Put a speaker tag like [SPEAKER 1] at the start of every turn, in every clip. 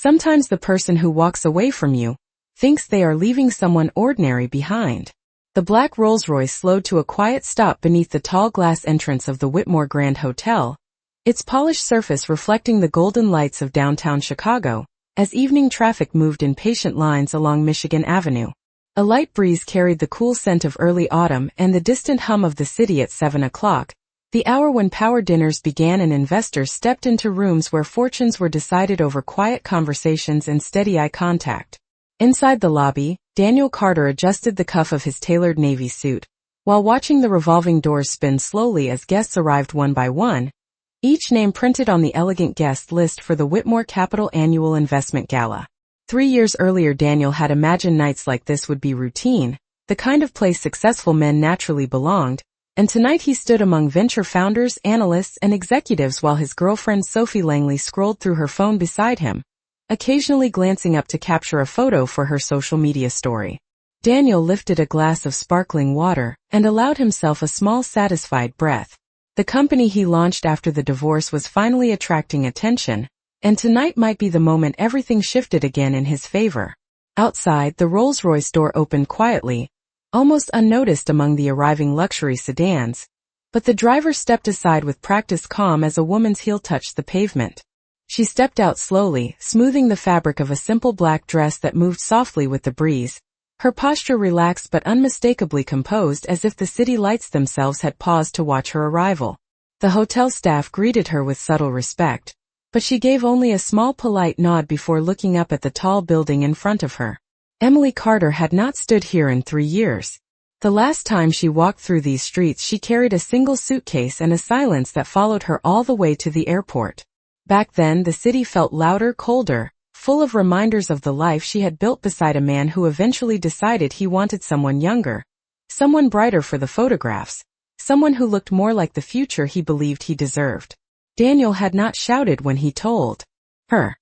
[SPEAKER 1] Sometimes the person who walks away from you thinks they are leaving someone ordinary behind. The black Rolls-Royce slowed to a quiet stop beneath the tall glass entrance of the Whitmore Grand Hotel, its polished surface reflecting the golden lights of downtown Chicago, as evening traffic moved in patient lines along Michigan Avenue. A light breeze carried the cool scent of early autumn and the distant hum of the city at 7 o'clock, the hour when power dinners began and investors stepped into rooms where fortunes were decided over quiet conversations and steady eye contact. Inside the lobby, Daniel Carter adjusted the cuff of his tailored navy suit, while watching the revolving doors spin slowly as guests arrived one by one, each name printed on the elegant guest list for the Whitmore Capital Annual Investment Gala. 3 years earlier Daniel had imagined nights like this would be routine, the kind of place successful men naturally belonged, and tonight he stood among venture founders, analysts, and executives while his girlfriend Sophie Langley scrolled through her phone beside him, occasionally glancing up to capture a photo for her social media story. Daniel lifted a glass of sparkling water and allowed himself a small satisfied breath. The company he launched after the divorce was finally attracting attention, and tonight might be the moment everything shifted again in his favor. Outside, the Rolls-Royce door opened quietly, almost unnoticed among the arriving luxury sedans, but the driver stepped aside with practiced calm as a woman's heel touched the pavement. She stepped out slowly, smoothing the fabric of a simple black dress that moved softly with the breeze, her posture relaxed but unmistakably composed as if the city lights themselves had paused to watch her arrival. The hotel staff greeted her with subtle respect, but she gave only a small polite nod before looking up at the tall building in front of her. Emily Carter had not stood here in 3 years. The last time she walked through these streets she carried a single suitcase and a silence that followed her all the way to the airport. Back then the city felt louder, colder, full of reminders of the life she had built beside a man who eventually decided he wanted someone younger, someone brighter for the photographs, someone who looked more like the future he believed he deserved. Daniel had not shouted when he told her.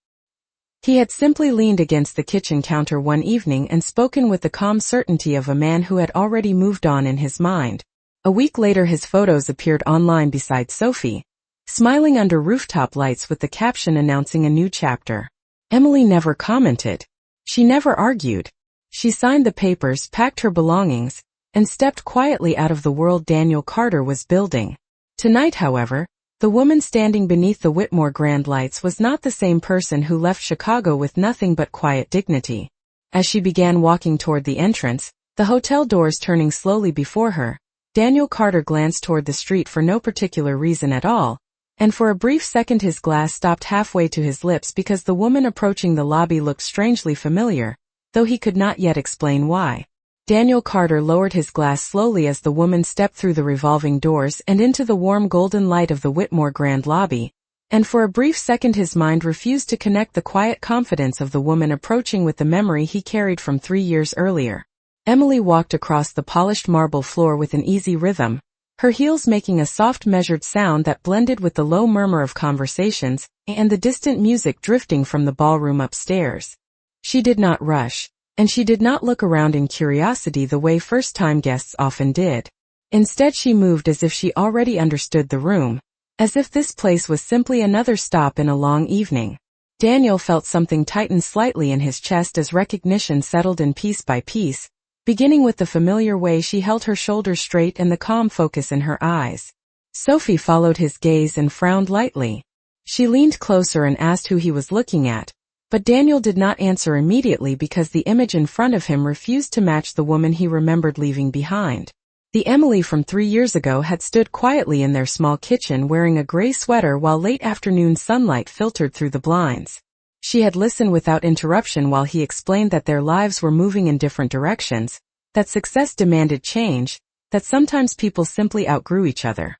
[SPEAKER 1] He had simply leaned against the kitchen counter one evening and spoken with the calm certainty of a man who had already moved on in his mind. A week later his photos appeared online beside Sophie, smiling under rooftop lights with the caption announcing a new chapter. Emily never commented. She never argued. She signed the papers, packed her belongings, and stepped quietly out of the world Daniel Carter was building. Tonight, however, the woman standing beneath the Whitmore Grand lights was not the same person who left Chicago with nothing but quiet dignity. As she began walking toward the entrance, the hotel doors turning slowly before her, Daniel Carter glanced toward the street for no particular reason at all, and for a brief second his glass stopped halfway to his lips because the woman approaching the lobby looked strangely familiar, though he could not yet explain why. Daniel Carter lowered his glass slowly as the woman stepped through the revolving doors and into the warm golden light of the Whitmore Grand lobby, and for a brief second his mind refused to connect the quiet confidence of the woman approaching with the memory he carried from 3 years earlier. Emily walked across the polished marble floor with an easy rhythm, her heels making a soft measured sound that blended with the low murmur of conversations and the distant music drifting from the ballroom upstairs. She did not rush, and she did not look around in curiosity the way first-time guests often did. Instead she moved as if she already understood the room, as if this place was simply another stop in a long evening. Daniel felt something tighten slightly in his chest as recognition settled in piece by piece, beginning with the familiar way she held her shoulders straight and the calm focus in her eyes. Sophie followed his gaze and frowned lightly. She leaned closer and asked who he was looking at, but Daniel did not answer immediately because the image in front of him refused to match the woman he remembered leaving behind. The Emily from 3 years ago had stood quietly in their small kitchen wearing a gray sweater while late afternoon sunlight filtered through the blinds. She had listened without interruption while he explained that their lives were moving in different directions, that success demanded change, that sometimes people simply outgrew each other.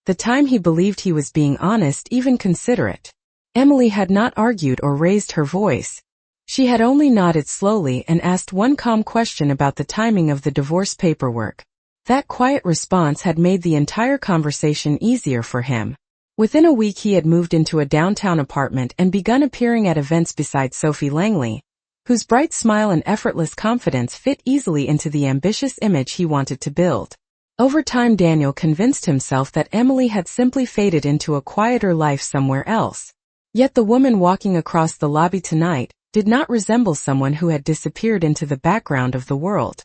[SPEAKER 1] The time he believed he was being honest, even considerate. Emily had not argued or raised her voice. She had only nodded slowly and asked one calm question about the timing of the divorce paperwork. That quiet response had made the entire conversation easier for him. Within a week he had moved into a downtown apartment and begun appearing at events beside Sophie Langley, whose bright smile and effortless confidence fit easily into the ambitious image he wanted to build. Over time Daniel convinced himself that Emily had simply faded into a quieter life somewhere else. Yet the woman walking across the lobby tonight did not resemble someone who had disappeared into the background of the world.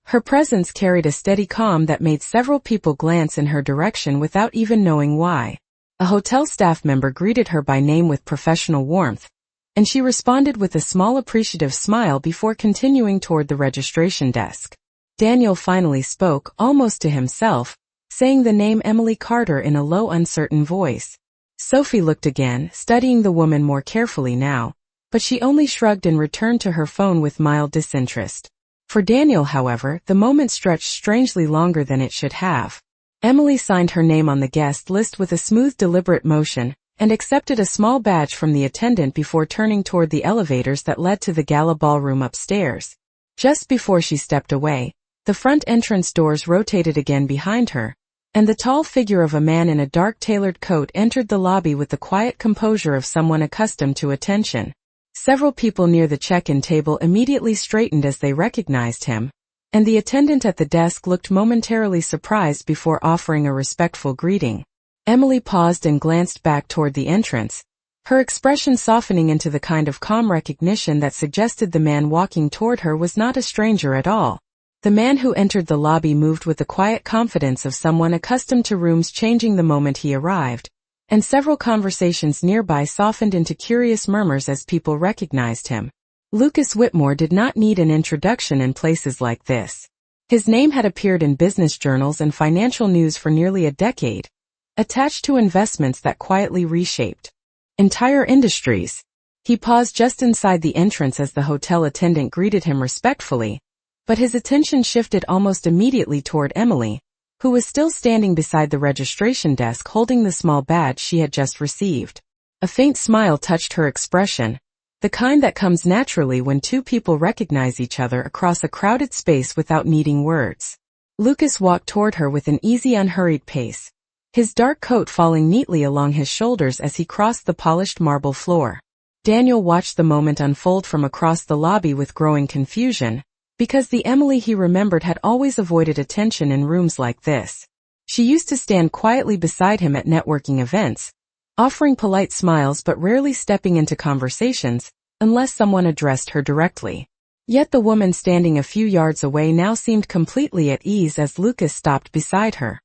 [SPEAKER 1] Her presence carried a steady calm that made several people glance in her direction without even knowing why. A hotel staff member greeted her by name with professional warmth, and she responded with a small appreciative smile before continuing toward the registration desk. Daniel finally spoke, almost to himself, saying the name Emily Carter in a low, uncertain voice. Sophie looked again, studying the woman more carefully now, but she only shrugged and returned to her phone with mild disinterest. For Daniel, however, the moment stretched strangely longer than it should have. Emily signed her name on the guest list with a smooth, deliberate motion, and accepted a small badge from the attendant before turning toward the elevators that led to the gala ballroom upstairs. Just before she stepped away, the front entrance doors rotated again behind her, and the tall figure of a man in a dark tailored coat entered the lobby with the quiet composure of someone accustomed to attention. Several people near the check-in table immediately straightened as they recognized him, and the attendant at the desk looked momentarily surprised before offering a respectful greeting. Emily paused and glanced back toward the entrance, her expression softening into the kind of calm recognition that suggested the man walking toward her was not a stranger at all. The man who entered the lobby moved with the quiet confidence of someone accustomed to rooms changing the moment he arrived, and several conversations nearby softened into curious murmurs as people recognized him. Lucas Whitmore did not need an introduction in places like this. His name had appeared in business journals and financial news for nearly a decade, attached to investments that quietly reshaped entire industries. He paused just inside the entrance as the hotel attendant greeted him respectfully, but his attention shifted almost immediately toward Emily, who was still standing beside the registration desk holding the small badge she had just received. A faint smile touched her expression, the kind that comes naturally when two people recognize each other across a crowded space without needing words. Lucas walked toward her with an easy, unhurried pace, his dark coat falling neatly along his shoulders as he crossed the polished marble floor. Daniel watched the moment unfold from across the lobby with growing confusion, because the Emily he remembered had always avoided attention in rooms like this. She used to stand quietly beside him at networking events, offering polite smiles but rarely stepping into conversations, unless someone addressed her directly. Yet the woman standing a few yards away now seemed completely at ease as Lucas stopped beside her.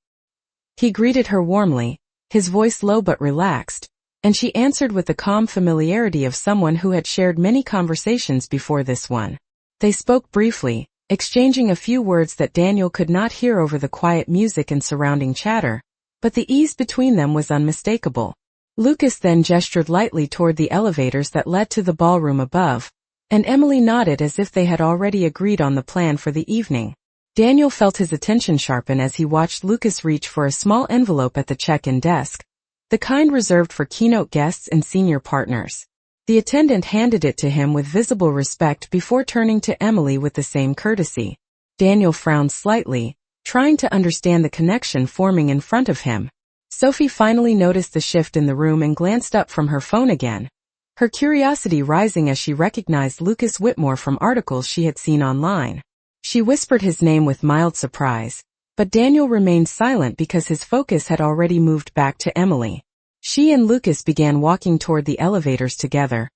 [SPEAKER 1] He greeted her warmly, his voice low but relaxed, and she answered with the calm familiarity of someone who had shared many conversations before this one. They spoke briefly, exchanging a few words that Daniel could not hear over the quiet music and surrounding chatter, but the ease between them was unmistakable. Lucas then gestured lightly toward the elevators that led to the ballroom above, and Emily nodded as if they had already agreed on the plan for the evening. Daniel felt his attention sharpen as he watched Lucas reach for a small envelope at the check-in desk, the kind reserved for keynote guests and senior partners. The attendant handed it to him with visible respect before turning to Emily with the same courtesy. Daniel frowned slightly, trying to understand the connection forming in front of him. Sophie finally noticed the shift in the room and glanced up from her phone again, her curiosity rising as she recognized Lucas Whitmore from articles she had seen online. She whispered his name with mild surprise, but Daniel remained silent because his focus had already moved back to Emily. She and Lucas began walking toward the elevators together,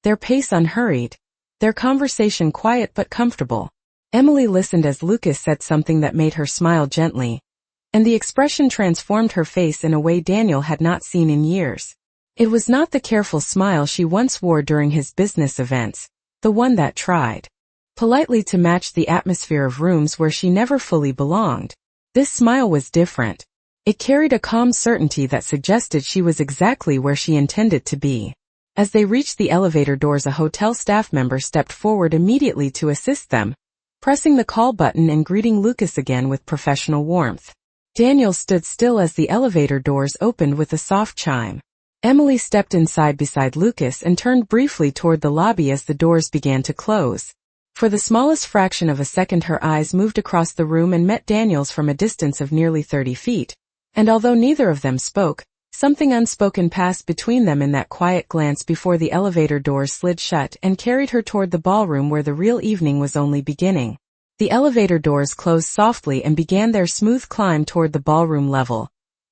[SPEAKER 1] their pace unhurried, their conversation quiet but comfortable. Emily listened as Lucas said something that made her smile gently, and the expression transformed her face in a way Daniel had not seen in years. It was not the careful smile she once wore during his business events, the one that tried politely to match the atmosphere of rooms where she never fully belonged. This smile was different. It carried a calm certainty that suggested she was exactly where she intended to be. As they reached the elevator doors, a hotel staff member stepped forward immediately to assist them, pressing the call button and greeting Lucas again with professional warmth. Daniel stood still as the elevator doors opened with a soft chime. Emily stepped inside beside Lucas and turned briefly toward the lobby as the doors began to close. For the smallest fraction of a second her eyes moved across the room and met Daniel's from a distance of nearly 30 feet. And although neither of them spoke, something unspoken passed between them in that quiet glance before the elevator doors slid shut and carried her toward the ballroom where the real evening was only beginning. The elevator doors closed softly and began their smooth climb toward the ballroom level,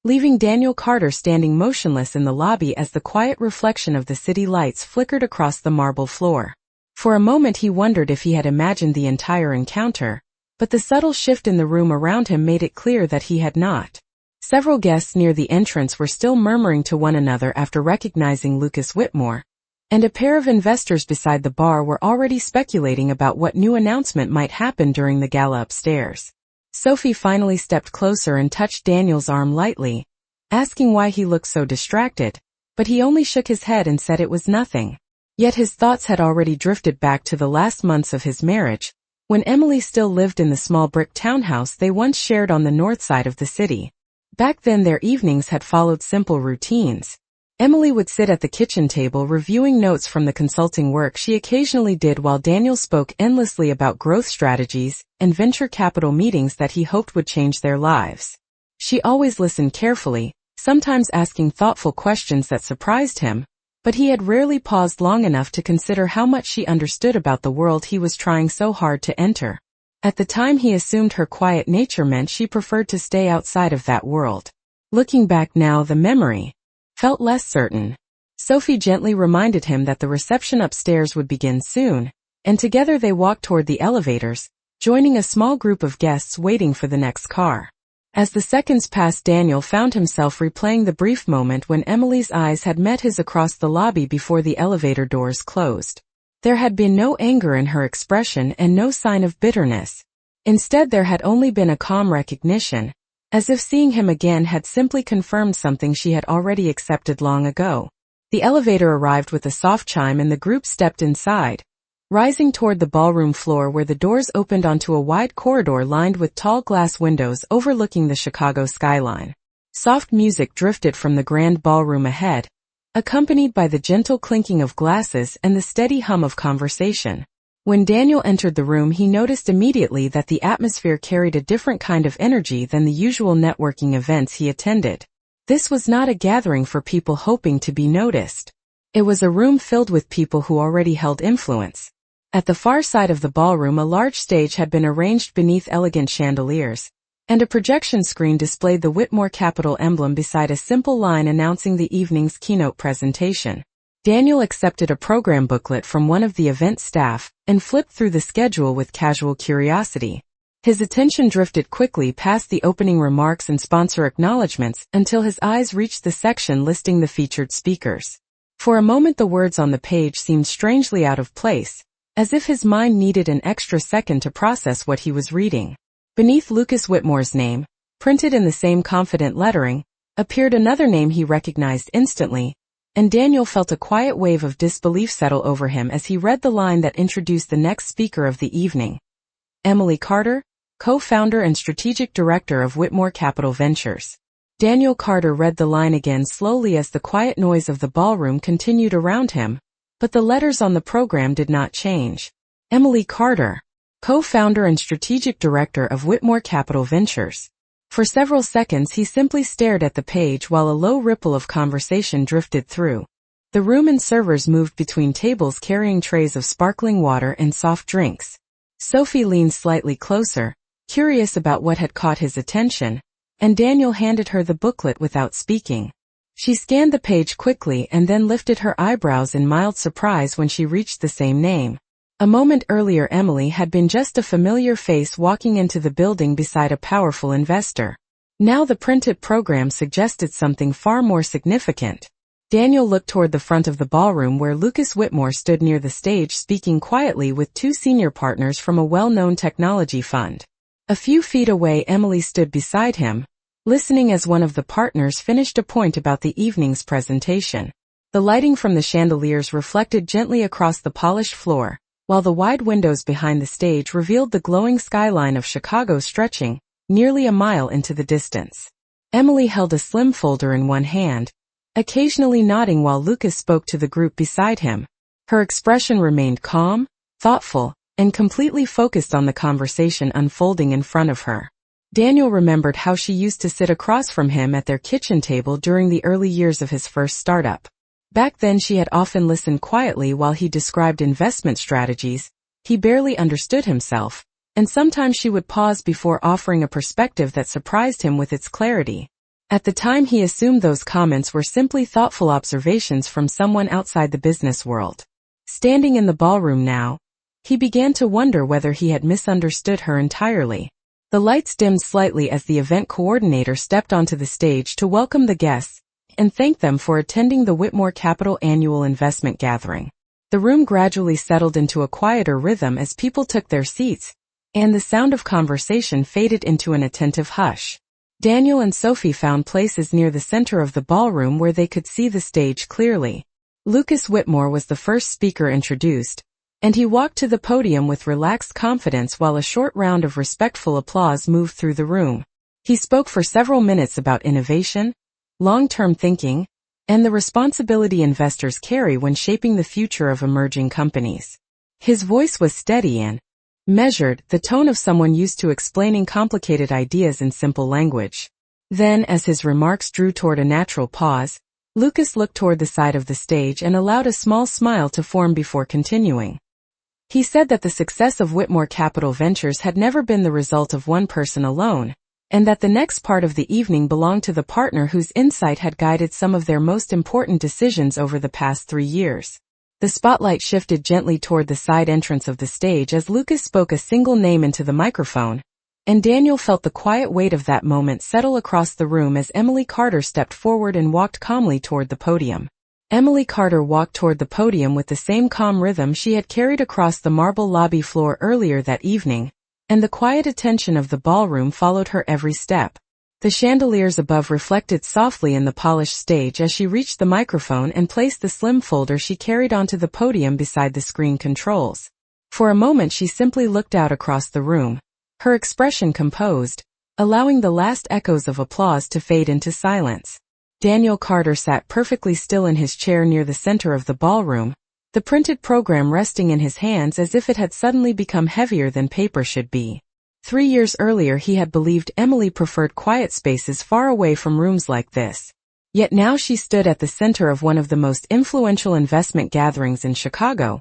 [SPEAKER 1] leaving Daniel Carter standing motionless in the lobby as the quiet reflection of the city lights flickered across the marble floor. For a moment he wondered if he had imagined the entire encounter, but the subtle shift in the room around him made it clear that he had not. Several guests near the entrance were still murmuring to one another after recognizing Lucas Whitmore, and a pair of investors beside the bar were already speculating about what new announcement might happen during the gala upstairs. Sophie finally stepped closer and touched Daniel's arm lightly, asking why he looked so distracted, but he only shook his head and said it was nothing. Yet his thoughts had already drifted back to the last months of his marriage, when Emily still lived in the small brick townhouse they once shared on the north side of the city. Back then their evenings had followed simple routines. Emily would sit at the kitchen table reviewing notes from the consulting work she occasionally did while Daniel spoke endlessly about growth strategies and venture capital meetings that he hoped would change their lives. She always listened carefully, sometimes asking thoughtful questions that surprised him, but he had rarely paused long enough to consider how much she understood about the world he was trying so hard to enter. At the time he assumed her quiet nature meant she preferred to stay outside of that world. Looking back now, the memory felt less certain. Sophie gently reminded him that the reception upstairs would begin soon, and together they walked toward the elevators, joining a small group of guests waiting for the next car. As the seconds passed, Daniel found himself replaying the brief moment when Emily's eyes had met his across the lobby before the elevator doors closed. There had been no anger in her expression and no sign of bitterness. Instead, there had only been a calm recognition, as if seeing him again had simply confirmed something she had already accepted long ago. The elevator arrived with a soft chime and the group stepped inside, rising toward the ballroom floor where the doors opened onto a wide corridor lined with tall glass windows overlooking the Chicago skyline. Soft music drifted from the grand ballroom ahead, accompanied by the gentle clinking of glasses and the steady hum of conversation. When Daniel entered the room, he noticed immediately that the atmosphere carried a different kind of energy than the usual networking events he attended. This was not a gathering for people hoping to be noticed. It was a room filled with people who already held influence. At the far side of the ballroom, a large stage had been arranged beneath elegant chandeliers, and a projection screen displayed the Whitmore Capital emblem beside a simple line announcing the evening's keynote presentation. Daniel accepted a program booklet from one of the event staff and flipped through the schedule with casual curiosity. His attention drifted quickly past the opening remarks and sponsor acknowledgments until his eyes reached the section listing the featured speakers. For a moment the words on the page seemed strangely out of place, as if his mind needed an extra second to process what he was reading. Beneath Lucas Whitmore's name, printed in the same confident lettering, appeared another name he recognized instantly, and Daniel felt a quiet wave of disbelief settle over him as he read the line that introduced the next speaker of the evening. Emily Carter, co-founder and strategic director of Whitmore Capital Ventures. Daniel Carter read the line again slowly as the quiet noise of the ballroom continued around him, but the letters on the program did not change. Emily Carter, co-founder and strategic director of Whitmore Capital Ventures. For several seconds he simply stared at the page while a low ripple of conversation drifted through. The room and servers moved between tables carrying trays of sparkling water and soft drinks. Sophie leaned slightly closer, curious about what had caught his attention, and Daniel handed her the booklet without speaking. She scanned the page quickly and then lifted her eyebrows in mild surprise when she reached the same name. A moment earlier Emily had been just a familiar face walking into the building beside a powerful investor. Now the printed program suggested something far more significant. Daniel looked toward the front of the ballroom where Lucas Whitmore stood near the stage speaking quietly with two senior partners from a well-known technology fund. A few feet away Emily stood beside him, listening as one of the partners finished a point about the evening's presentation. The lighting from the chandeliers reflected gently across the polished floor, while the wide windows behind the stage revealed the glowing skyline of Chicago stretching nearly a mile into the distance. Emily held a slim folder in one hand, occasionally nodding while Lucas spoke to the group beside him. Her expression remained calm, thoughtful, and completely focused on the conversation unfolding in front of her. Daniel remembered how she used to sit across from him at their kitchen table during the early years of his first startup. Back then she had often listened quietly while he described investment strategies. He barely understood himself, and sometimes she would pause before offering a perspective that surprised him with its clarity. At the time he assumed those comments were simply thoughtful observations from someone outside the business world. Standing in the ballroom now, he began to wonder whether he had misunderstood her entirely. The lights dimmed slightly as the event coordinator stepped onto the stage to welcome the guests and thank them for attending the Whitmore Capital Annual Investment Gathering. The room gradually settled into a quieter rhythm as people took their seats, and the sound of conversation faded into an attentive hush. Daniel and Sophie found places near the center of the ballroom where they could see the stage clearly. Lucas Whitmore was the first speaker introduced, and he walked to the podium with relaxed confidence while a short round of respectful applause moved through the room. He spoke for several minutes about innovation, long-term thinking, and the responsibility investors carry when shaping the future of emerging companies. His voice was steady and measured, the tone of someone used to explaining complicated ideas in simple language. Then, as his remarks drew toward a natural pause, Lucas looked toward the side of the stage and allowed a small smile to form before continuing. He said that the success of Whitmore Capital Ventures had never been the result of one person alone, and that the next part of the evening belonged to the partner whose insight had guided some of their most important decisions over the past 3 years. The spotlight shifted gently toward the side entrance of the stage as Lucas spoke a single name into the microphone, and Daniel felt the quiet weight of that moment settle across the room as Emily Carter stepped forward and walked calmly toward the podium. Emily Carter walked toward the podium with the same calm rhythm she had carried across the marble lobby floor earlier that evening, and the quiet attention of the ballroom followed her every step. The chandeliers above reflected softly in the polished stage as she reached the microphone and placed the slim folder she carried onto the podium beside the screen controls. For a moment she simply looked out across the room, her expression composed, allowing the last echoes of applause to fade into silence. Daniel Carter sat perfectly still in his chair near the center of the ballroom, the printed program resting in his hands as if it had suddenly become heavier than paper should be. 3 years earlier he had believed Emily preferred quiet spaces far away from rooms like this. Yet now she stood at the center of one of the most influential investment gatherings in Chicago,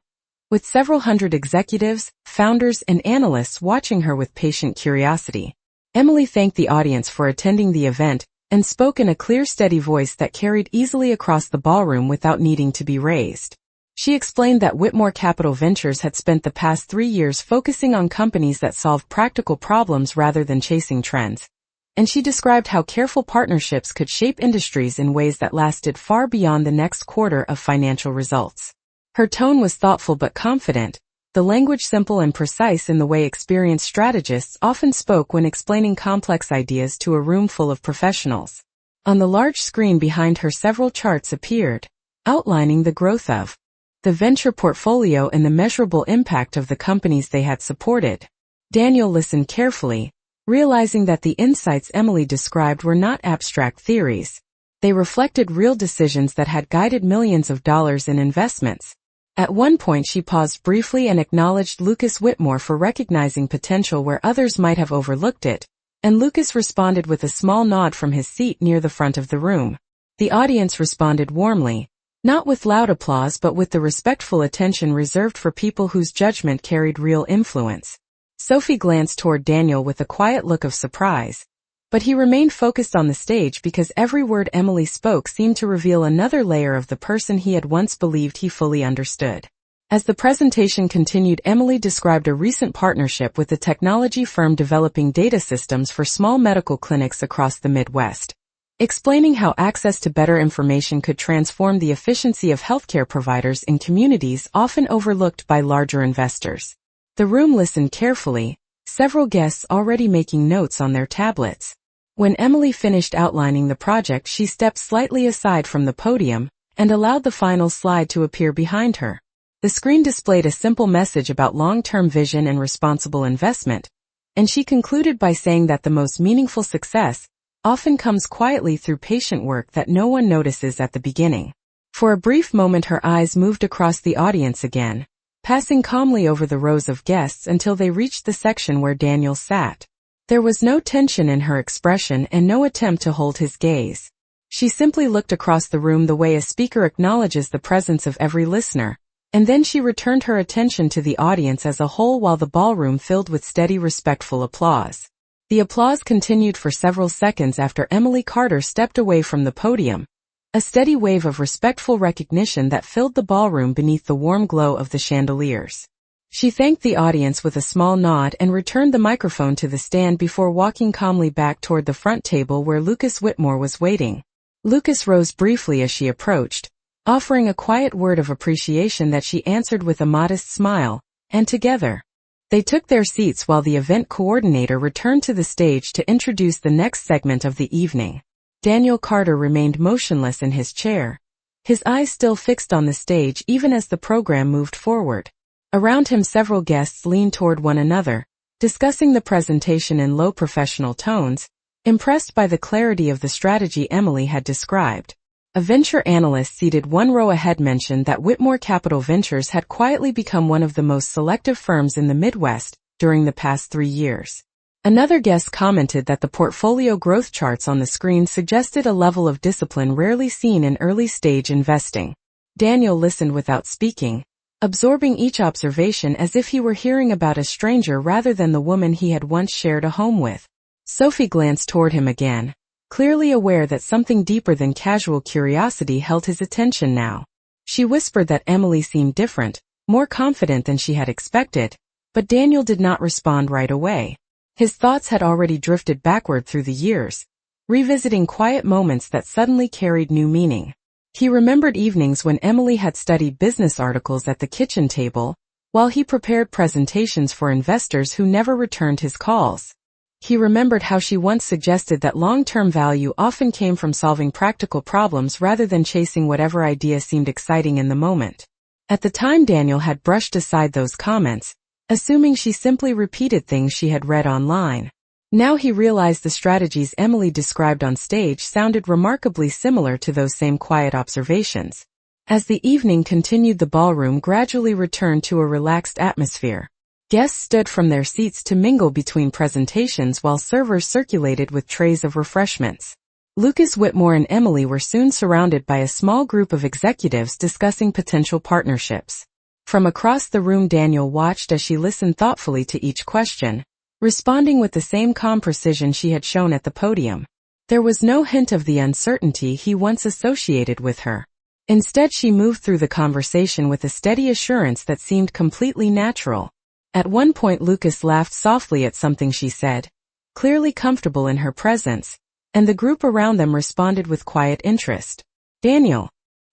[SPEAKER 1] with several hundred executives, founders, and analysts watching her with patient curiosity. Emily thanked the audience for attending the event and spoke in a clear, steady voice that carried easily across the ballroom without needing to be raised. She explained that Whitmore Capital Ventures had spent the past 3 years focusing on companies that solve practical problems rather than chasing trends, and she described how careful partnerships could shape industries in ways that lasted far beyond the next quarter of financial results. Her tone was thoughtful but confident, the language simple and precise in the way experienced strategists often spoke when explaining complex ideas to a room full of professionals. On the large screen behind her several charts appeared, outlining the growth of the venture portfolio and the measurable impact of the companies they had supported. Daniel listened carefully, realizing that the insights Emily described were not abstract theories. They reflected real decisions that had guided millions of dollars in investments. At one point she paused briefly and acknowledged Lucas Whitmore for recognizing potential where others might have overlooked it, and Lucas responded with a small nod from his seat near the front of the room. The audience responded warmly, not with loud applause but with the respectful attention reserved for people whose judgment carried real influence. Sophie glanced toward Daniel with a quiet look of surprise, but he remained focused on the stage because every word Emily spoke seemed to reveal another layer of the person he had once believed he fully understood. As the presentation continued, Emily described a recent partnership with a technology firm developing data systems for small medical clinics across the Midwest, explaining how access to better information could transform the efficiency of healthcare providers in communities often overlooked by larger investors. The room listened carefully, several guests already making notes on their tablets. When Emily finished outlining the project, she stepped slightly aside from the podium and allowed the final slide to appear behind her. The screen displayed a simple message about long-term vision and responsible investment, and she concluded by saying that the most meaningful success often comes quietly through patient work that no one notices at the beginning. For a brief moment her eyes moved across the audience again, passing calmly over the rows of guests until they reached the section where Daniel sat. There was no tension in her expression and no attempt to hold his gaze. She simply looked across the room the way a speaker acknowledges the presence of every listener, and then she returned her attention to the audience as a whole while the ballroom filled with steady, respectful applause. The applause continued for several seconds after Emily Carter stepped away from the podium, a steady wave of respectful recognition that filled the ballroom beneath the warm glow of the chandeliers. She thanked the audience with a small nod and returned the microphone to the stand before walking calmly back toward the front table where Lucas Whitmore was waiting. Lucas rose briefly as she approached, offering a quiet word of appreciation that she answered with a modest smile, and together, they took their seats while the event coordinator returned to the stage to introduce the next segment of the evening. Daniel Carter remained motionless in his chair, his eyes still fixed on the stage even as the program moved forward. Around him several guests leaned toward one another, discussing the presentation in low professional tones, impressed by the clarity of the strategy Emily had described. A venture analyst seated one row ahead mentioned that Whitmore Capital Ventures had quietly become one of the most selective firms in the Midwest during the past 3 years. Another guest commented that the portfolio growth charts on the screen suggested a level of discipline rarely seen in early-stage investing. Daniel listened without speaking, absorbing each observation as if he were hearing about a stranger rather than the woman he had once shared a home with. Sophie glanced toward him again, clearly aware that something deeper than casual curiosity held his attention now. She whispered that Emily seemed different, more confident than she had expected, but Daniel did not respond right away. His thoughts had already drifted backward through the years, revisiting quiet moments that suddenly carried new meaning. He remembered evenings when Emily had studied business articles at the kitchen table, while he prepared presentations for investors who never returned his calls. He remembered how she once suggested that long-term value often came from solving practical problems rather than chasing whatever idea seemed exciting in the moment. At the time Daniel had brushed aside those comments, assuming she simply repeated things she had read online. Now he realized the strategies Emily described on stage sounded remarkably similar to those same quiet observations. As the evening continued, the ballroom gradually returned to a relaxed atmosphere. Guests stood from their seats to mingle between presentations while servers circulated with trays of refreshments. Lucas Whitmore and Emily were soon surrounded by a small group of executives discussing potential partnerships. From across the room, Daniel watched as she listened thoughtfully to each question, responding with the same calm precision she had shown at the podium. There was no hint of the uncertainty he once associated with her. Instead, she moved through the conversation with a steady assurance that seemed completely natural. At one point, Lucas laughed softly at something she said, clearly comfortable in her presence, and the group around them responded with quiet interest. Daniel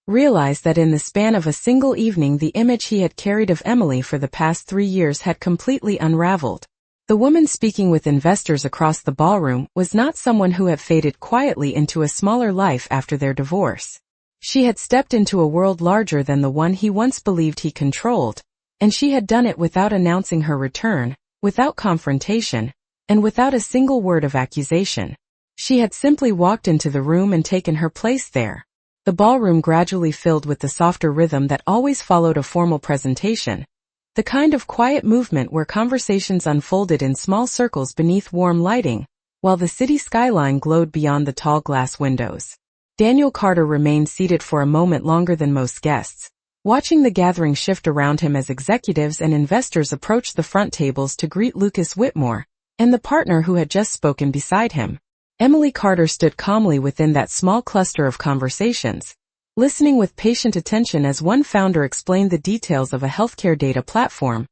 [SPEAKER 1] realized that in the span of a single evening, the image he had carried of Emily for the past 3 years had completely unraveled. The woman speaking with investors across the ballroom was not someone who had faded quietly into a smaller life after their divorce. She had stepped into a world larger than the one he once believed he controlled, and she had done it without announcing her return, without confrontation, and without a single word of accusation. She had simply walked into the room and taken her place there. The ballroom gradually filled with the softer rhythm that always followed a formal presentation, the kind of quiet movement where conversations unfolded in small circles beneath warm lighting, while the city skyline glowed beyond the tall glass windows. Daniel Carter remained seated for a moment longer than most guests, watching the gathering shift around him as executives and investors approached the front tables to greet Lucas Whitmore and the partner who had just spoken beside him. Emily Carter stood calmly within that small cluster of conversations, listening with patient attention as one founder explained the details of a healthcare data platform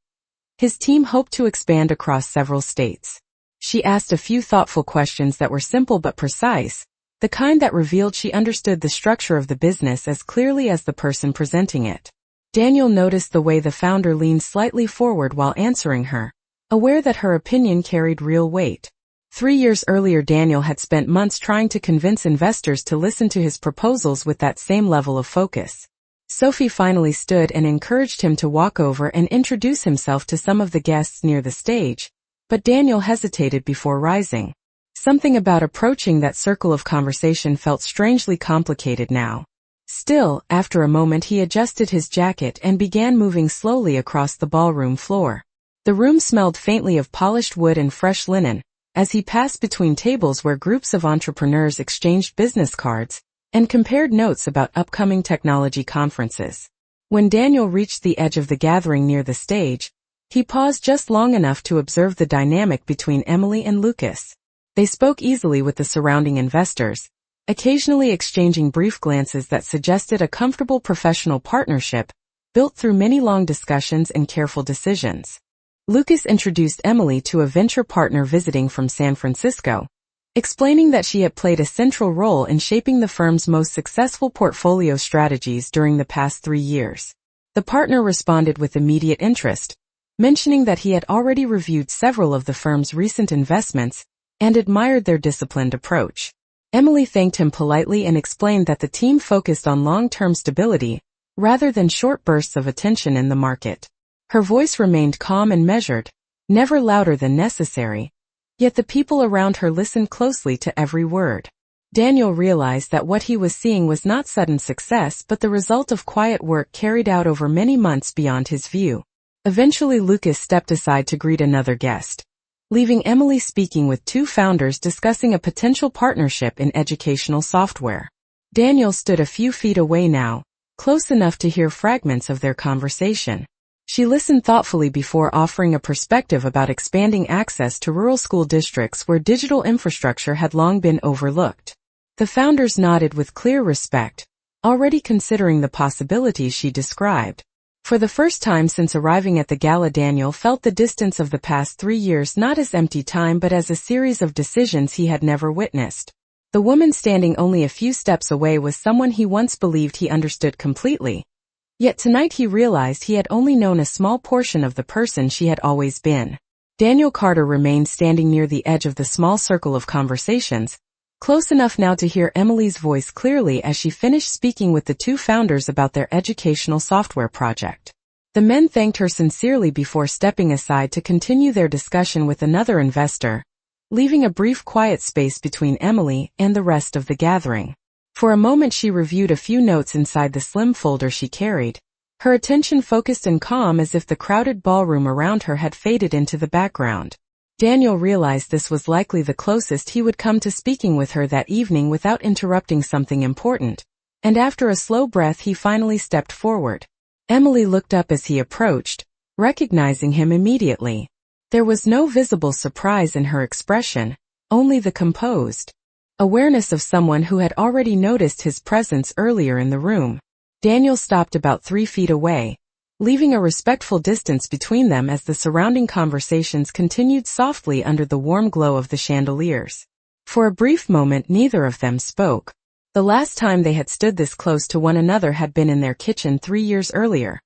[SPEAKER 1] his team hoped to expand across several states. She asked a few thoughtful questions that were simple but precise, the kind that revealed she understood the structure of the business as clearly as the person presenting it. Daniel noticed the way the founder leaned slightly forward while answering her, aware that her opinion carried real weight. 3 years earlier, Daniel had spent months trying to convince investors to listen to his proposals with that same level of focus. Sophie finally stood and encouraged him to walk over and introduce himself to some of the guests near the stage, but Daniel hesitated before rising. Something about approaching that circle of conversation felt strangely complicated now. Still, after a moment he adjusted his jacket and began moving slowly across the ballroom floor. The room smelled faintly of polished wood and fresh linen, as he passed between tables where groups of entrepreneurs exchanged business cards and compared notes about upcoming technology conferences. When Daniel reached the edge of the gathering near the stage, He paused just long enough to observe the dynamic between Emily and Lucas. They spoke easily with the surrounding investors, occasionally exchanging brief glances that suggested a comfortable professional partnership, built through many long discussions and careful decisions. Lucas introduced Emily to a venture partner visiting from San Francisco, explaining that she had played a central role in shaping the firm's most successful portfolio strategies during the past 3 years. The partner responded with immediate interest, mentioning that he had already reviewed several of the firm's recent investments and admired their disciplined approach. Emily thanked him politely and explained that the team focused on long-term stability rather than short bursts of attention in the market. Her voice remained calm and measured, never louder than necessary, yet the people around her listened closely to every word. Daniel realized that what he was seeing was not sudden success but the result of quiet work carried out over many months beyond his view. Eventually Lucas stepped aside to greet another guest, leaving Emily speaking with 2 founders discussing a potential partnership in educational software. Daniel stood a few feet away now, close enough to hear fragments of their conversation. She listened thoughtfully before offering a perspective about expanding access to rural school districts where digital infrastructure had long been overlooked. The founders nodded with clear respect, already considering the possibilities she described. For the first time since arriving at the gala, Daniel felt the distance of the past 3 years not as empty time but as a series of decisions he had never witnessed. The woman standing only a few steps away was someone he once believed he understood completely. Yet tonight he realized he had only known a small portion of the person she had always been. Daniel Carter remained standing near the edge of the small circle of conversations, close enough now to hear Emily's voice clearly as she finished speaking with the 2 founders about their educational software project. The men thanked her sincerely before stepping aside to continue their discussion with another investor, leaving a brief quiet space between Emily and the rest of the gathering. For a moment she reviewed a few notes inside the slim folder she carried, her attention focused and calm as if the crowded ballroom around her had faded into the background. Daniel realized this was likely the closest he would come to speaking with her that evening without interrupting something important, and after a slow breath he finally stepped forward. Emily looked up as he approached, recognizing him immediately. There was no visible surprise in her expression, only the composed awareness of someone who had already noticed his presence earlier in the room. Daniel stopped about 3 feet away, leaving a respectful distance between them as the surrounding conversations continued softly under the warm glow of the chandeliers. For a brief moment neither of them spoke. The last time they had stood this close to one another had been in their kitchen 3 years earlier,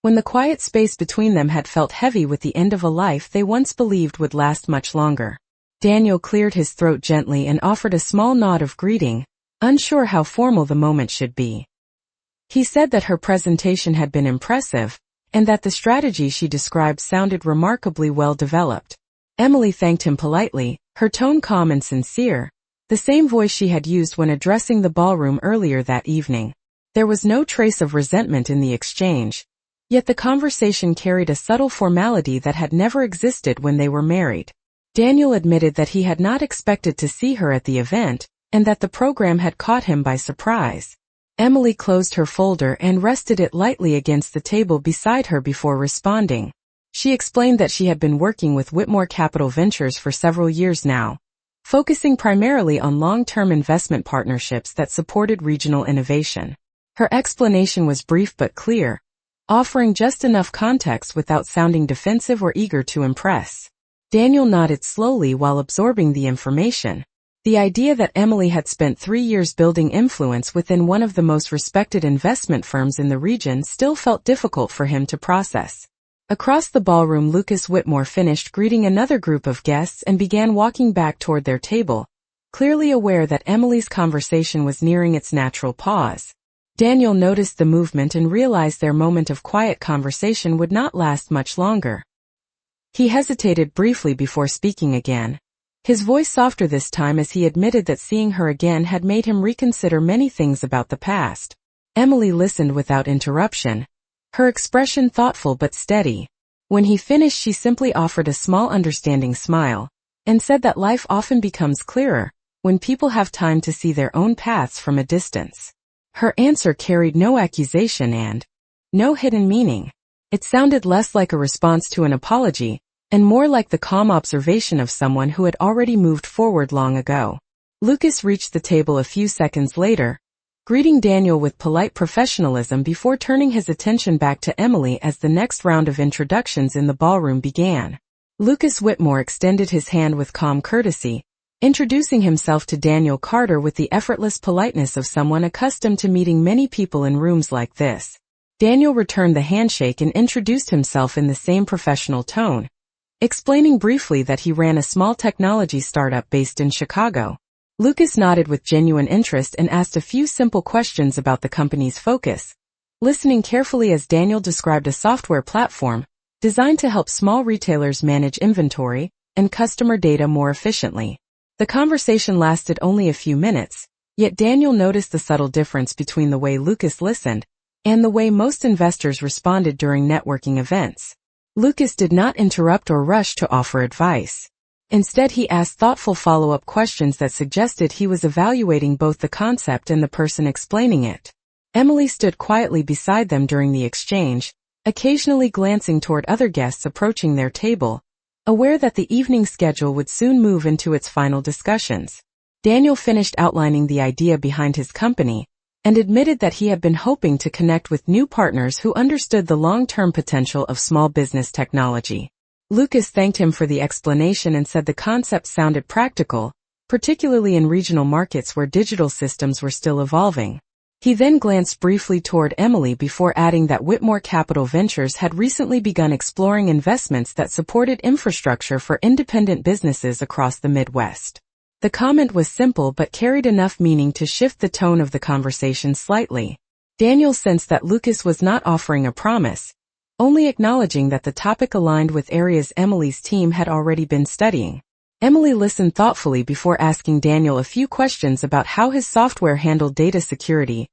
[SPEAKER 1] when the quiet space between them had felt heavy with the end of a life they once believed would last much longer. Daniel cleared his throat gently and offered a small nod of greeting, unsure how formal the moment should be. He said that her presentation had been impressive, and that the strategy she described sounded remarkably well developed. Emily thanked him politely, her tone calm and sincere, the same voice she had used when addressing the ballroom earlier that evening. There was no trace of resentment in the exchange, yet the conversation carried a subtle formality that had never existed when they were married. Daniel admitted that he had not expected to see her at the event, and that the program had caught him by surprise. Emily closed her folder and rested it lightly against the table beside her before responding. She explained that she had been working with Whitmore Capital Ventures for several years now, focusing primarily on long-term investment partnerships that supported regional innovation. Her explanation was brief but clear, offering just enough context without sounding defensive or eager to impress. Daniel nodded slowly while absorbing the information. The idea that Emily had spent 3 years building influence within one of the most respected investment firms in the region still felt difficult for him to process. Across the ballroom, Lucas Whitmore finished greeting another group of guests and began walking back toward their table, clearly aware that Emily's conversation was nearing its natural pause. Daniel noticed the movement and realized their moment of quiet conversation would not last much longer. He hesitated briefly before speaking again, his voice softer this time as he admitted that seeing her again had made him reconsider many things about the past. Emily listened without interruption, her expression thoughtful but steady. When he finished, she simply offered a small understanding smile, and said that life often becomes clearer when people have time to see their own paths from a distance. Her answer carried no accusation and no hidden meaning. It sounded less like a response to an apology, and more like the calm observation of someone who had already moved forward long ago. Lucas reached the table a few seconds later, greeting Daniel with polite professionalism before turning his attention back to Emily as the next round of introductions in the ballroom began. Lucas Whitmore extended his hand with calm courtesy, introducing himself to Daniel Carter with the effortless politeness of someone accustomed to meeting many people in rooms like this. Daniel returned the handshake and introduced himself in the same professional tone, explaining briefly that he ran a small technology startup based in Chicago. Lucas nodded with genuine interest and asked a few simple questions about the company's focus, listening carefully as Daniel described a software platform designed to help small retailers manage inventory and customer data more efficiently. The conversation lasted only a few minutes, yet Daniel noticed the subtle difference between the way Lucas listened and the way most investors responded during networking events. Lucas did not interrupt or rush to offer advice. Instead, he asked thoughtful follow-up questions that suggested he was evaluating both the concept and the person explaining it. Emily stood quietly beside them during the exchange, occasionally glancing toward other guests approaching their table, aware that the evening schedule would soon move into its final discussions. Daniel finished outlining the idea behind his company and admitted that he had been hoping to connect with new partners who understood the long-term potential of small business technology. Lucas thanked him for the explanation and said the concept sounded practical, particularly in regional markets where digital systems were still evolving. He then glanced briefly toward Emily before adding that Whitmore Capital Ventures had recently begun exploring investments that supported infrastructure for independent businesses across the Midwest. The comment was simple but carried enough meaning to shift the tone of the conversation slightly. Daniel sensed that Lucas was not offering a promise, only acknowledging that the topic aligned with areas Emily's team had already been studying. Emily listened thoughtfully before asking Daniel a few questions about how his software handled data security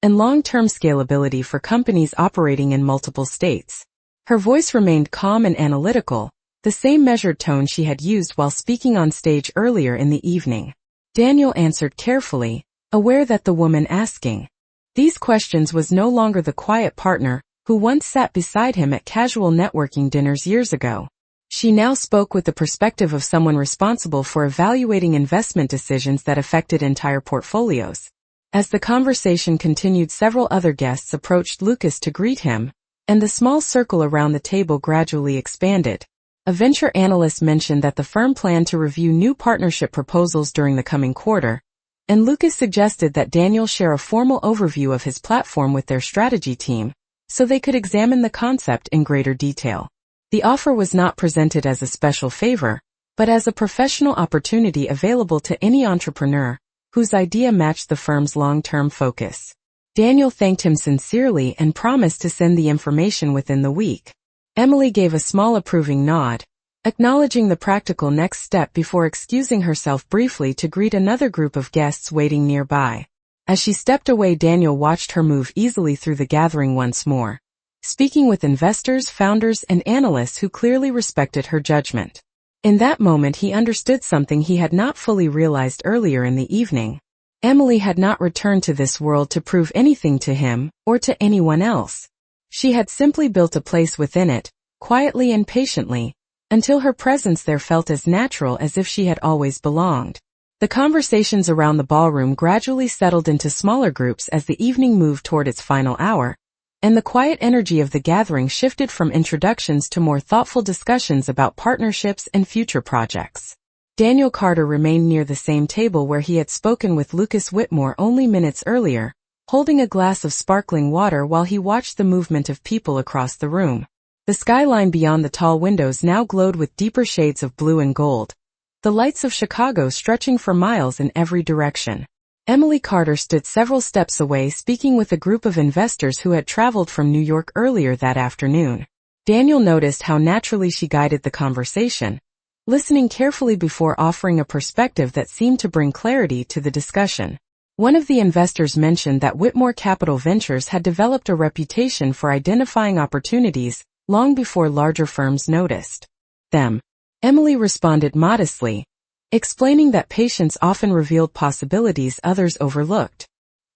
[SPEAKER 1] and long-term scalability for companies operating in multiple states. Her voice remained calm and analytical, the same measured tone she had used while speaking on stage earlier in the evening. Daniel answered carefully, aware that the woman asking these questions was no longer the quiet partner who once sat beside him at casual networking dinners years ago. She now spoke with the perspective of someone responsible for evaluating investment decisions that affected entire portfolios. As the conversation continued, several other guests approached Lucas to greet him, and the small circle around the table gradually expanded. A venture analyst mentioned that the firm planned to review new partnership proposals during the coming quarter, and Lucas suggested that Daniel share a formal overview of his platform with their strategy team, so they could examine the concept in greater detail. The offer was not presented as a special favor, but as a professional opportunity available to any entrepreneur whose idea matched the firm's long-term focus. Daniel thanked him sincerely and promised to send the information within the week. Emily gave a small approving nod, acknowledging the practical next step before excusing herself briefly to greet another group of guests waiting nearby. As she stepped away, Daniel watched her move easily through the gathering once more, speaking with investors, founders, and analysts who clearly respected her judgment. In that moment, he understood something he had not fully realized earlier in the evening. Emily had not returned to this world to prove anything to him or to anyone else. She had simply built a place within it, quietly and patiently, until her presence there felt as natural as if she had always belonged. The conversations around the ballroom gradually settled into smaller groups as the evening moved toward its final hour, and the quiet energy of the gathering shifted from introductions to more thoughtful discussions about partnerships and future projects. Daniel Carter remained near the same table where he had spoken with Lucas Whitmore only minutes earlier, holding a glass of sparkling water while he watched the movement of people across the room. The skyline beyond the tall windows now glowed with deeper shades of blue and gold, the lights of Chicago stretching for miles in every direction. Emily Carter stood several steps away speaking with a group of investors who had traveled from New York earlier that afternoon. Daniel noticed how naturally she guided the conversation, listening carefully before offering a perspective that seemed to bring clarity to the discussion. One of the investors mentioned that Whitmore Capital Ventures had developed a reputation for identifying opportunities long before larger firms noticed them. Emily responded modestly, explaining that patience often revealed possibilities others overlooked.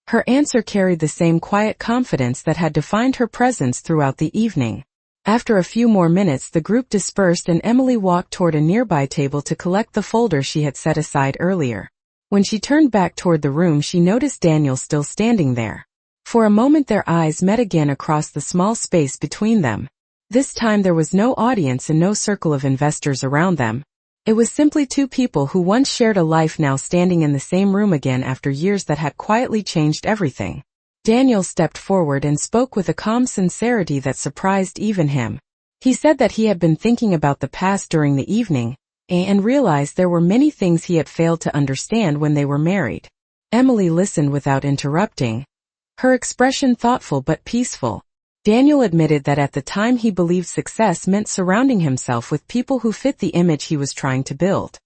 [SPEAKER 1] Her answer carried the same quiet confidence that had defined her presence throughout the evening. After a few more minutes the group dispersed and Emily walked toward a nearby table to collect the folder she had set aside earlier. When she turned back toward the room she noticed Daniel still standing there. For a moment their eyes met again across the small space between them. This time there was no audience and no circle of investors around them. It was simply two people who once shared a life now standing in the same room again after years that had quietly changed everything. Daniel stepped forward and spoke with a calm sincerity that surprised even him. He said that he had been thinking about the past during the evening, and realized there were many things he had failed to understand when they were married. Emily listened without interrupting, her expression thoughtful but peaceful. Daniel admitted that at the time he believed success meant surrounding himself with people who fit the image he was trying to build.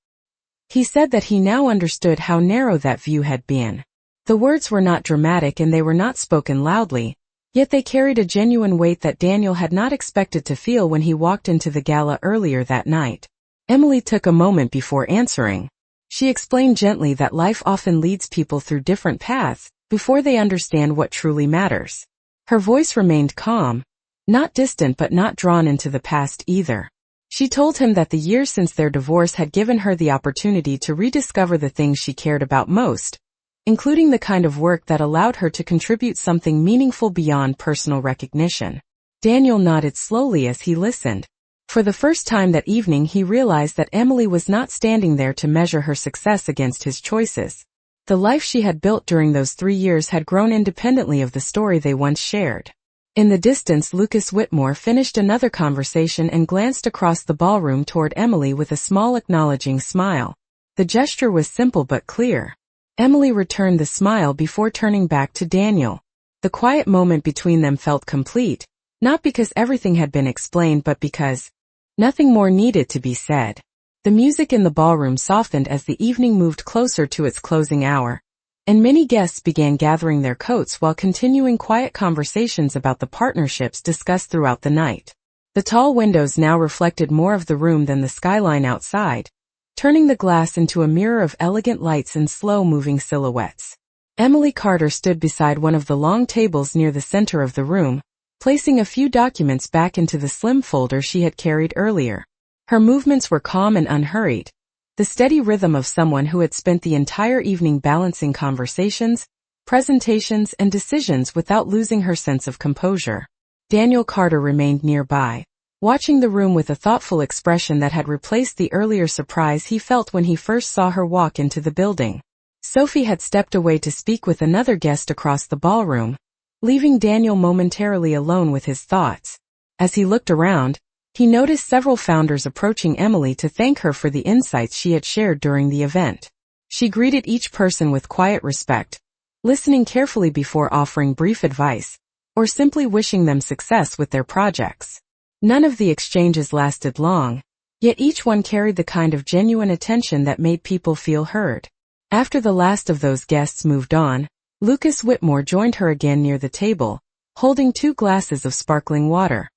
[SPEAKER 1] He said that he now understood how narrow that view had been. The words were not dramatic and they were not spoken loudly, yet they carried a genuine weight that Daniel had not expected to feel when he walked into the gala earlier that night. Emily took a moment before answering. She explained gently that life often leads people through different paths before they understand what truly matters. Her voice remained calm, not distant but not drawn into the past either. She told him that the years since their divorce had given her the opportunity to rediscover the things she cared about most, including the kind of work that allowed her to contribute something meaningful beyond personal recognition. Daniel nodded slowly as he listened. For the first time that evening he realized that Emily was not standing there to measure her success against his choices. The life she had built during those 3 years had grown independently of the story they once shared. In the distance Lucas Whitmore finished another conversation and glanced across the ballroom toward Emily with a small acknowledging smile. The gesture was simple but clear. Emily returned the smile before turning back to Daniel. The quiet moment between them felt complete, not because everything had been explained but because nothing more needed to be said. The music in the ballroom softened as the evening moved closer to its closing hour, and many guests began gathering their coats while continuing quiet conversations about the partnerships discussed throughout the night. The tall windows now reflected more of the room than the skyline outside, turning the glass into a mirror of elegant lights and slow-moving silhouettes. Emily Carter stood beside one of the long tables near the center of the room, placing a few documents back into the slim folder she had carried earlier. Her movements were calm and unhurried, the steady rhythm of someone who had spent the entire evening balancing conversations, presentations, and decisions without losing her sense of composure. Daniel Carter remained nearby, watching the room with a thoughtful expression that had replaced the earlier surprise he felt when he first saw her walk into the building. Sophie had stepped away to speak with another guest across the ballroom, leaving Daniel momentarily alone with his thoughts. As he looked around, he noticed several founders approaching Emily to thank her for the insights she had shared during the event. She greeted each person with quiet respect, listening carefully before offering brief advice, or simply wishing them success with their projects. None of the exchanges lasted long, yet each one carried the kind of genuine attention that made people feel heard. After the last of those guests moved on, Lucas Whitmore joined her again near the table, holding 2 glasses of sparkling water.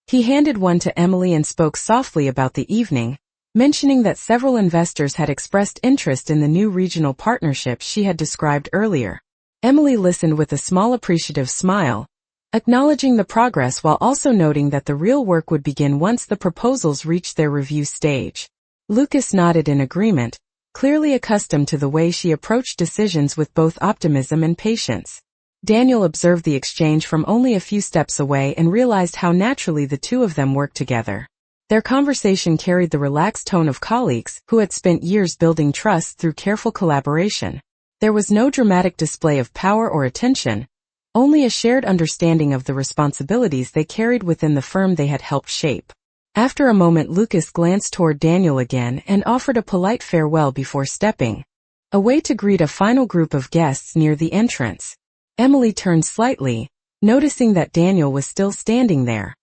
[SPEAKER 1] He handed one to Emily and spoke softly about the evening, mentioning that several investors had expressed interest in the new regional partnerships she had described earlier. Emily listened with a small appreciative smile, acknowledging the progress while also noting that the real work would begin once the proposals reached their review stage. Lucas nodded in agreement, clearly accustomed to the way she approached decisions with both optimism and patience. Daniel observed the exchange from only a few steps away and realized how naturally the two of them worked together. Their conversation carried the relaxed tone of colleagues who had spent years building trust through careful collaboration. There was no dramatic display of power or attention, only a shared understanding of the responsibilities they carried within the firm they had helped shape. After a moment Lucas glanced toward Daniel again and offered a polite farewell before stepping away to greet a final group of guests near the entrance. Emily turned slightly, noticing that Daniel was still standing there.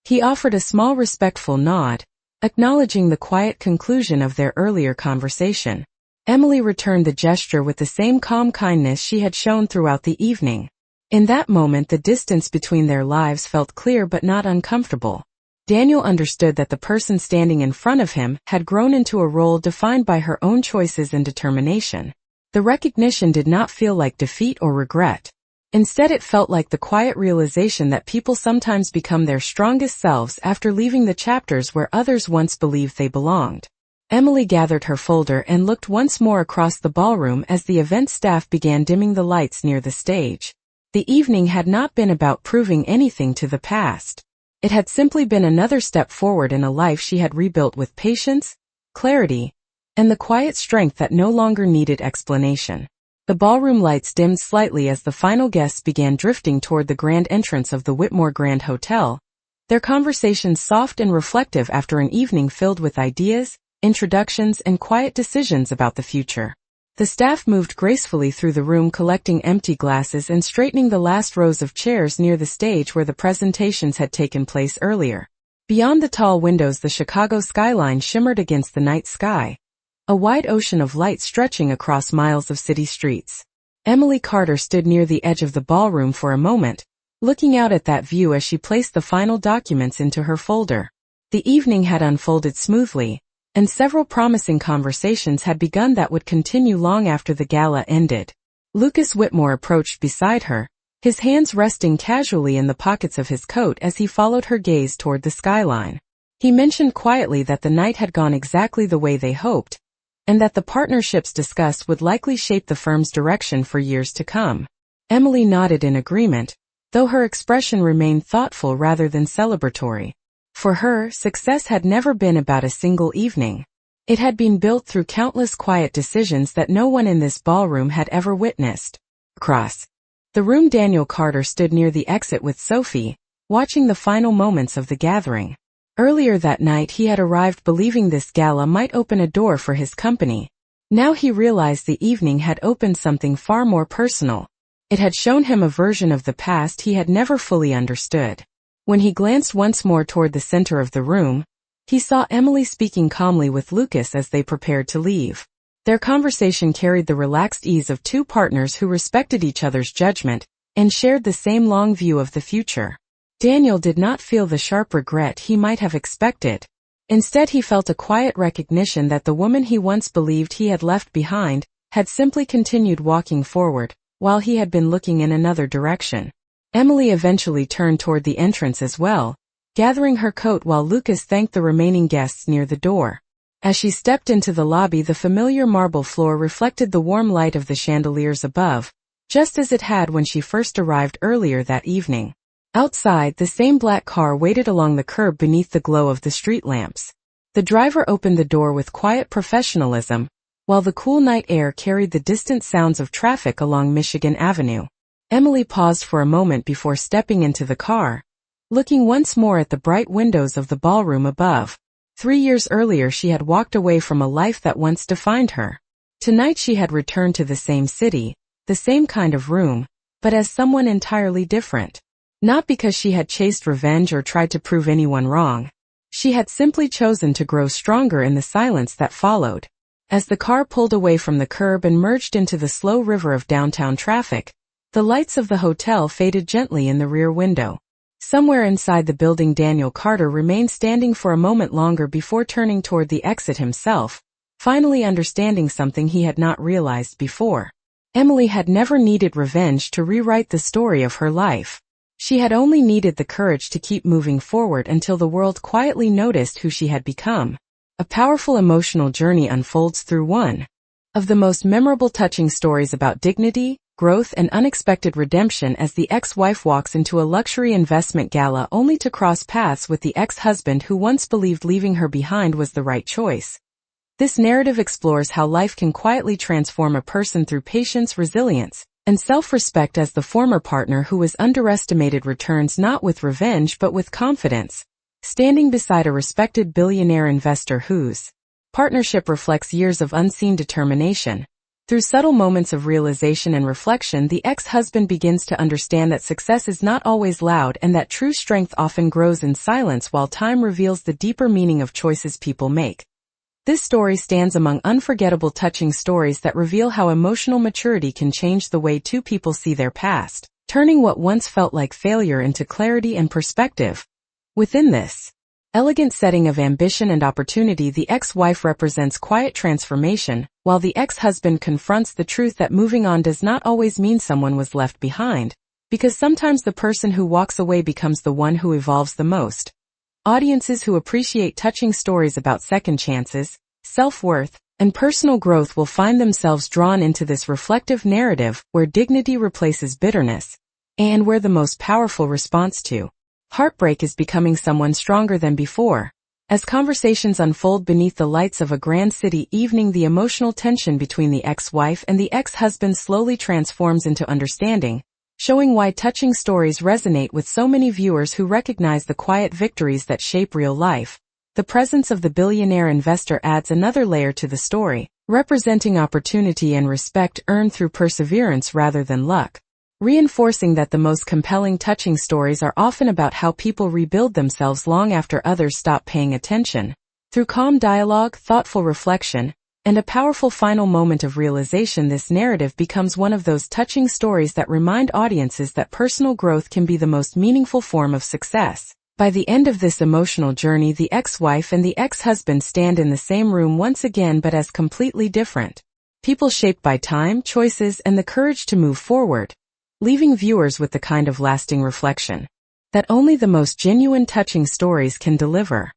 [SPEAKER 1] He offered a small respectful nod, acknowledging the quiet conclusion of their earlier conversation. Emily returned the gesture with the same calm kindness she had shown throughout the evening. In that moment the distance between their lives felt clear but not uncomfortable. Daniel understood that the person standing in front of him had grown into a role defined by her own choices and determination. The recognition did not feel like defeat or regret. Instead, it felt like the quiet realization that people sometimes become their strongest selves after leaving the chapters where others once believed they belonged. Emily gathered her folder and looked once more across the ballroom as the event staff began dimming the lights near the stage. The evening had not been about proving anything to the past. It had simply been another step forward in a life she had rebuilt with patience, clarity, and the quiet strength that no longer needed explanation. The ballroom lights dimmed slightly as the final guests began drifting toward the grand entrance of the Whitmore Grand Hotel, their conversations soft and reflective after an evening filled with ideas, introductions, and quiet decisions about the future. The staff moved gracefully through the room, collecting empty glasses and straightening the last rows of chairs near the stage where the presentations had taken place earlier. Beyond the tall windows, the Chicago skyline shimmered against the night sky, a wide ocean of light stretching across miles of city streets. Emily Carter stood near the edge of the ballroom for a moment, looking out at that view as she placed the final documents into her folder. The evening had unfolded smoothly, and several promising conversations had begun that would continue long after the gala ended. Lucas Whitmore approached beside her, his hands resting casually in the pockets of his coat as he followed her gaze toward the skyline. He mentioned quietly that the night had gone exactly the way they hoped, and that the partnerships discussed would likely shape the firm's direction for years to come. Emily nodded in agreement, though her expression remained thoughtful rather than celebratory. For her, success had never been about a single evening. It had been built through countless quiet decisions that no one in this ballroom had ever witnessed. Across the room, Daniel Carter stood near the exit with Sophie, watching the final moments of the gathering. Earlier that night he had arrived believing this gala might open a door for his company. Now he realized the evening had opened something far more personal. It had shown him a version of the past he had never fully understood. When he glanced once more toward the center of the room, he saw Emily speaking calmly with Lucas as they prepared to leave. Their conversation carried the relaxed ease of two partners who respected each other's judgment and shared the same long view of the future. Daniel did not feel the sharp regret he might have expected. Instead, he felt a quiet recognition that the woman he once believed he had left behind had simply continued walking forward, while he had been looking in another direction. Emily eventually turned toward the entrance as well, gathering her coat while Lucas thanked the remaining guests near the door. As she stepped into the lobby, the familiar marble floor reflected the warm light of the chandeliers above, just as it had when she first arrived earlier that evening. Outside, the same black car waited along the curb beneath the glow of the street lamps. The driver opened the door with quiet professionalism, while the cool night air carried the distant sounds of traffic along Michigan Avenue. Emily paused for a moment before stepping into the car, looking once more at the bright windows of the ballroom above. 3 years earlier she had walked away from a life that once defined her. Tonight she had returned to the same city, the same kind of room, but as someone entirely different. Not because she had chased revenge or tried to prove anyone wrong. She had simply chosen to grow stronger in the silence that followed. As the car pulled away from the curb and merged into the slow river of downtown traffic, the lights of the hotel faded gently in the rear window. Somewhere inside the building, Daniel Carter remained standing for a moment longer before turning toward the exit himself, finally understanding something he had not realized before. Emily had never needed revenge to rewrite the story of her life. She had only needed the courage to keep moving forward until the world quietly noticed who she had become. A powerful emotional journey unfolds through one of the most memorable, touching stories about dignity, growth, and unexpected redemption as the ex-wife walks into a luxury investment gala only to cross paths with the ex-husband who once believed leaving her behind was the right choice. This narrative explores how life can quietly transform a person through patience, resilience, and self-respect as the former partner who was underestimated returns not with revenge but with confidence, standing beside a respected billionaire investor whose partnership reflects years of unseen determination. Through subtle moments of realization and reflection, the ex-husband begins to understand that success is not always loud and that true strength often grows in silence while time reveals the deeper meaning of choices people make. This story stands among unforgettable, touching stories that reveal how emotional maturity can change the way two people see their past, turning what once felt like failure into clarity and perspective. Within this elegant setting of ambition and opportunity, the ex-wife represents quiet transformation, while the ex-husband confronts the truth that moving on does not always mean someone was left behind, Because sometimes the person who walks away becomes the one who evolves the most. Audiences who appreciate touching stories about second chances, self-worth, and personal growth will find themselves drawn into this reflective narrative where dignity replaces bitterness, and where the most powerful response to heartbreak is becoming someone stronger than before. As conversations unfold beneath the lights of a grand city evening, the emotional tension between the ex-wife and the ex-husband slowly transforms into understanding, showing why touching stories resonate with so many viewers who recognize the quiet victories that shape real life. The presence of the billionaire investor adds another layer to the story, representing opportunity and respect earned through perseverance rather than luck, reinforcing that the most compelling touching stories are often about how people rebuild themselves long after others stop paying attention. Through calm dialogue, thoughtful reflection, and a powerful final moment of realization, this narrative becomes one of those touching stories that remind audiences that personal growth can be the most meaningful form of success. By the end of this emotional journey, the ex-wife and the ex-husband stand in the same room once again, but as completely different people shaped by time, choices, and the courage to move forward, leaving viewers with the kind of lasting reflection that only the most genuine touching stories can deliver.